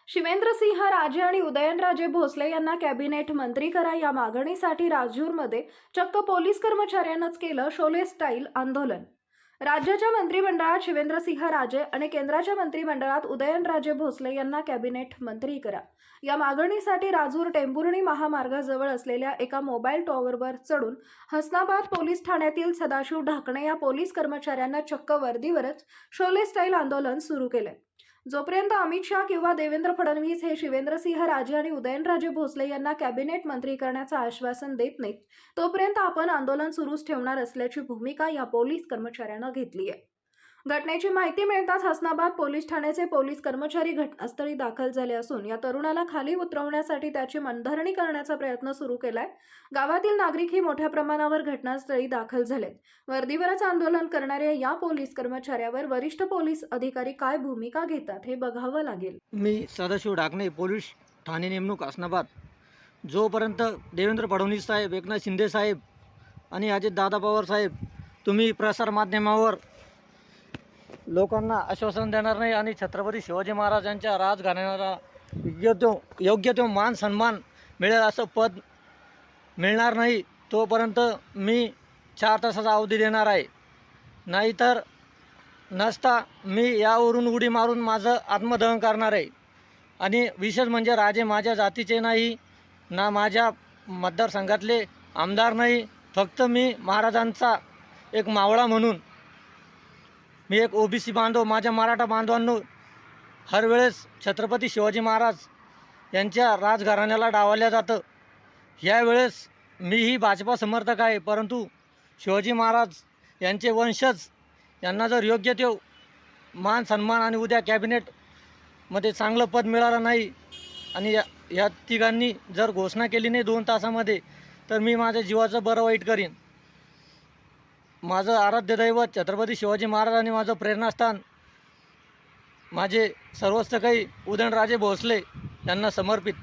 शिवेंद्रसिंहराजे आणि उदयनराजे भोसले यांना कॅबिनेट मंत्री करा या मागणीसाठी राजूरमध्ये चक्क पोलीस कर्मचाऱ्यांनाच केलं शोले स्टाईल आंदोलन। राज्याच्या मंत्रिमंडळात शिवेंद्रसिंहराजे आणि केंद्राच्या मंत्रिमंडळात उदयनराजे भोसले यांना कॅबिनेट मंत्री करा या मागणीसाठी राजूर टेंभुर्णी महामार्गाजवळ असलेल्या एका मोबाईल टॉवरवर चढून हसनाबाद पोलीस ठाण्यातील सदाशिव ढाकणे या पोलीस कर्मचाऱ्यांना चक्क वर्दीवरच शोले स्टाईल आंदोलन सुरू केले। जोपर्यंत अमित शाह किंवा देवेंद्र फडणवीस हे शिवेंद्रसिंहराजे आणि उदयनराजे भोसले यांना कॅबिनेट मंत्री करण्याचं आश्वासन देत नाहीत तोपर्यंत आपण आंदोलन सुरूच ठेवणार असल्याची भूमिका या पोलीस कर्मचाऱ्यांना घेतली आहे। घटनेची माहिती मिळताच हसनाबाद पोलीस ठाण्याचे पोलीस कर्मचारी घटनास्थळी दाखल झाले असून या तरुणाला खाली उतरवण्यासाठी त्याची मनधरणी करण्याचा प्रयत्न सुरू केलाय। गावातील नागरिकही मोठ्या प्रमाणावर घटनास्थळी दाखल झालेत। वर्दीवरच आंदोलन करणाऱ्या या पोलीस कर्मचाऱ्यावर वरिष्ठ पोलीस अधिकारी काय भूमिका घेतात हे बघावं लागेल। मी सदाशिव ढाकणे, पोलीस ठाणे नेमणूक हसनाबाद। जोपर्यंत देवेंद्र फडणवीस साहेब, एकनाथ शिंदे साहेब आणि अजितदादा पवार साहेब तुम्ही प्रसार माध्यमावर लोकांना आश्वासन देणार नाही आणि छत्रपती शिवाजी महाराजांच्या राजघराण्याला योग्य तो मान सन्मान मिळेल असं पद मिळणार नाही तोपर्यंत मी 4 तासाचा अवधी देणार आहे। नाहीतर नसता मी यावरून उडी मारून माझं आत्मदहन करणार आहे। आणि विशेष म्हणजे राजे माझ्या जातीचे नाही, ना माझ्या मतदारसंघातले आमदार नाही, फक्त मी महाराजांचा एक मावळा म्हणून मी एक ओबीसी बांधव, माझ्या मराठा बांधवांनो हर वेळेस छत्रपती शिवाजी महाराज यांच्या राजघराण्याला डावललं जातं। यावेळेस मीही भाजपा समर्थक आहे, परंतु शिवाजी महाराज यांचे वंशज यांना जर योग्य ते मान सन्मान आणि उद्या कॅबिनेटमध्ये चांगलं पद मिळालं नाही आणि या तिघांनी जर घोषणा केली नाही 2 तासामध्ये तर मी माझ्या जीवाचं बरं वाईट करीन। माझं आराध्य दैवत छत्रपती शिवाजी महाराज आणि माझं प्रेरणास्थान माझे सर्वस्व काही उदयनराजे भोसले यांना समर्पित।